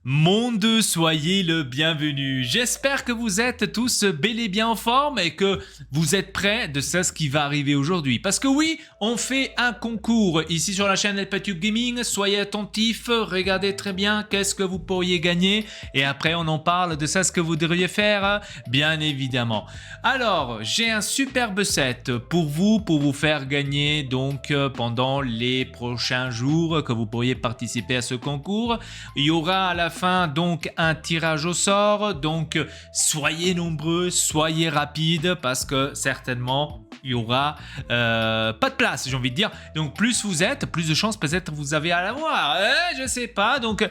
Monde, soyez le bienvenu. J'espère que vous êtes tous bel et bien en forme et que vous êtes prêts de ça ce qui va arriver aujourd'hui. Parce que oui, on fait un concours ici sur la chaîne LPTube Gaming. Soyez attentifs, regardez très bien qu'est-ce que vous pourriez gagner et après on en parle de ça ce que vous devriez faire, bien évidemment. Alors, j'ai un superbe set pour vous faire gagner donc pendant les prochains jours que vous pourriez participer à ce concours. Il y aura à la fin donc un tirage au sort, donc soyez nombreux, soyez rapides parce que certainement il y aura pas de place, j'ai envie de dire. Donc plus vous êtes, plus de chances peut-être vous avez à l'avoir, je sais pas. Donc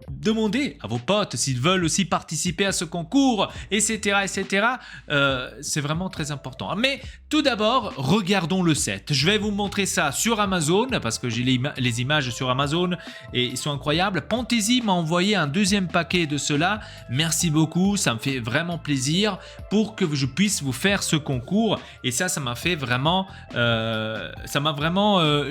demandez à vos potes s'ils veulent aussi participer à ce concours, etc. etc. C'est vraiment très important. Mais tout d'abord, regardons le set. Je vais vous montrer ça sur Amazon, parce que j'ai les images sur Amazon et ils sont incroyables. Pantasy m'a envoyé un deuxième paquet de cela. Merci beaucoup, ça me fait vraiment plaisir pour que je puisse vous faire ce concours. Et ça m'a fait vraiment...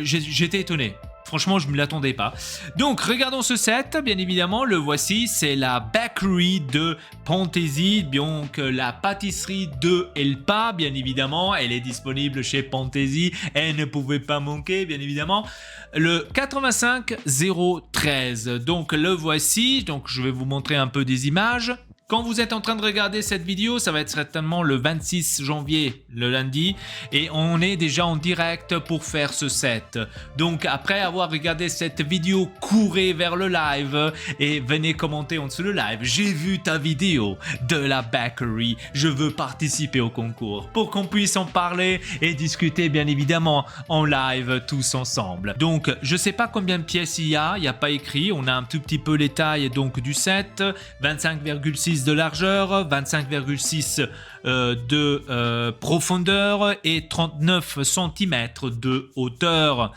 j'étais étonné. Franchement, je ne me l'attendais pas. Donc, regardons ce set. Bien évidemment, le voici. C'est la bakery de Pantasy. Donc, la pâtisserie de Elpa, bien évidemment. Elle est disponible chez Pantasy. Elle ne pouvait pas manquer, bien évidemment. Le 85013. Donc, le voici. Donc, je vais vous montrer un peu des images. Quand vous êtes en train de regarder cette vidéo, ça va être certainement le 26 janvier, le lundi, et on est déjà en direct pour faire ce set. Donc après avoir regardé cette vidéo, courez vers le live et venez commenter en dessous le live. J'ai vu ta vidéo de la bakery, je veux participer au concours pour qu'on puisse en parler et discuter bien évidemment en live tous ensemble. Donc je sais pas combien de pièces il y a pas écrit, on a un tout petit peu les tailles donc du set, 25,6 de largeur, 25,6 de profondeur et 39 cm de hauteur.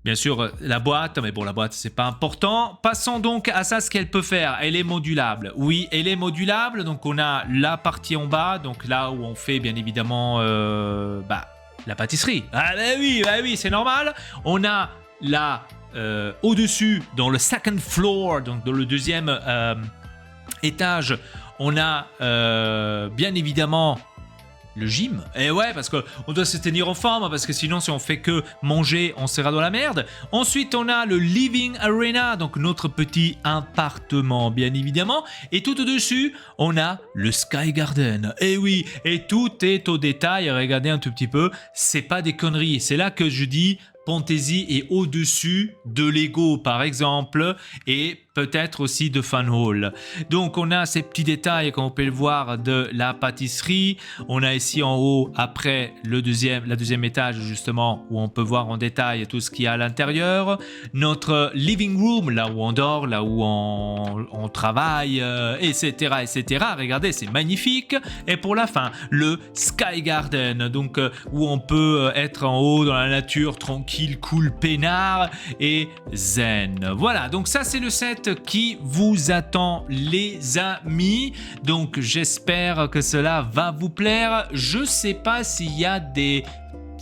Bien sûr, la boîte, mais bon, la boîte, c'est pas important. Passons donc à ça, ce qu'elle peut faire. Elle est modulable. Oui, elle est modulable. Donc, on a la partie en bas, donc là où on fait bien évidemment la pâtisserie. Ah bah oui, c'est normal. On a la au-dessus, dans le second floor, donc dans le deuxième étage, on a bien évidemment le gym. Et ouais, parce qu'on doit se tenir en forme, parce que sinon si on fait que manger, on sera dans la merde. Ensuite, on a le living arena, donc notre petit appartement, bien évidemment. Et tout au-dessus, on a le sky garden. Et oui, et tout est au détail. Regardez un tout petit peu, c'est pas des conneries. C'est là que je dis Pantasy est au-dessus de Lego par exemple et peut-être aussi de Fun Hall. Donc on a ces petits détails comme on peut le voir de la pâtisserie. On a ici en haut après la deuxième étage justement où on peut voir en détail tout ce qu'il y a à l'intérieur. Notre living room, là où on dort, là où on travaille, etc. etc. Regardez, c'est magnifique. Et pour la fin, le Sky Garden, donc où on peut être en haut dans la nature tranquille, cool, peinard et zen. Voilà, donc ça c'est le set qui vous attend les amis. Donc j'espère que cela va vous plaire. Je sais pas s'il y a des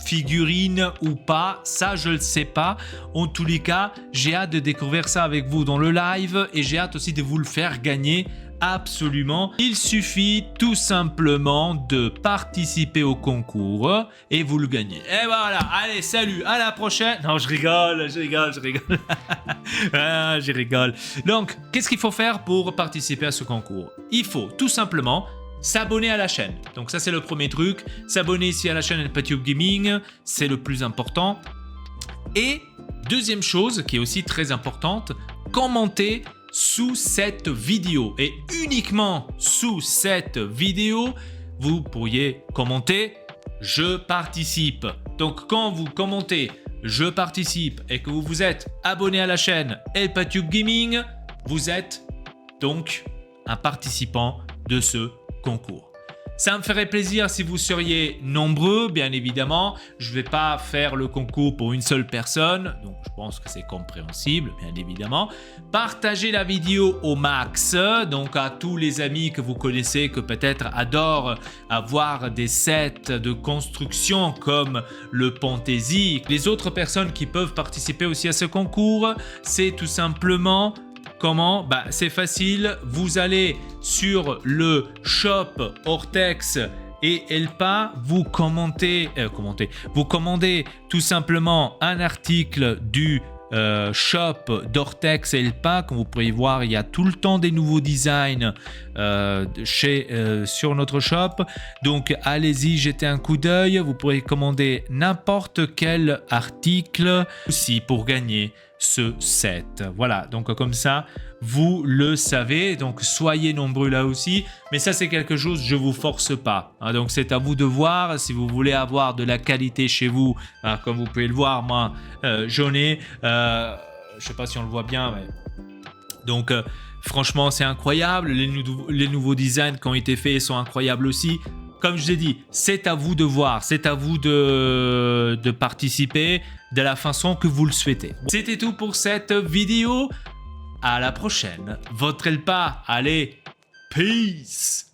figurines ou pas, ça je le sais pas. En tous les cas, j'ai hâte de découvrir ça avec vous dans le live et j'ai hâte aussi de vous le faire gagner. Absolument, il suffit tout simplement de participer au concours et vous le gagnez. Et voilà, allez, salut, à la prochaine. Non, je rigole. Ah, je rigole. Donc, qu'est-ce qu'il faut faire pour participer à ce concours? Il faut tout simplement s'abonner à la chaîne. Donc ça, c'est le premier truc. S'abonner ici à la chaîne LPTube Gaming, c'est le plus important. Et deuxième chose qui est aussi très importante, commenter sous cette vidéo et uniquement sous cette vidéo, vous pourriez commenter « Je participe ». Donc quand vous commentez « Je participe » et que vous vous êtes abonné à la chaîne LPTube Gaming, vous êtes donc un participant de ce concours. Ça me ferait plaisir si vous seriez nombreux, bien évidemment. Je ne vais pas faire le concours pour une seule personne, donc je pense que c'est compréhensible, bien évidemment. Partagez la vidéo au max, donc à tous les amis que vous connaissez, que peut-être adorent avoir des sets de construction comme le Pantasy. Les autres personnes qui peuvent participer aussi à ce concours, c'est tout simplement Comment? Bah, c'est facile, vous allez sur le shop Ortex et Elpa, vous commandez tout simplement un article du shop d'Ortex et Elpa. Comme vous pouvez voir, il y a tout le temps des nouveaux designs sur notre shop. Donc allez-y, jetez un coup d'œil. Vous pourrez commander n'importe quel article aussi pour gagner ce set. Voilà, donc comme ça, vous le savez. Donc soyez nombreux là aussi. Mais ça, c'est quelque chose, je ne vous force pas. Hein, donc c'est à vous de voir. Si vous voulez avoir de la qualité chez vous, hein, comme vous pouvez le voir, moi, j'en ai. Je ne sais pas si on le voit bien. Mais... Donc, franchement, c'est incroyable. Les nouveaux designs qui ont été faits sont incroyables aussi. Comme je l'ai dit, c'est à vous de voir, c'est à vous de participer de la façon que vous le souhaitez. C'était tout pour cette vidéo. À la prochaine. Votre Elpa, allez, peace!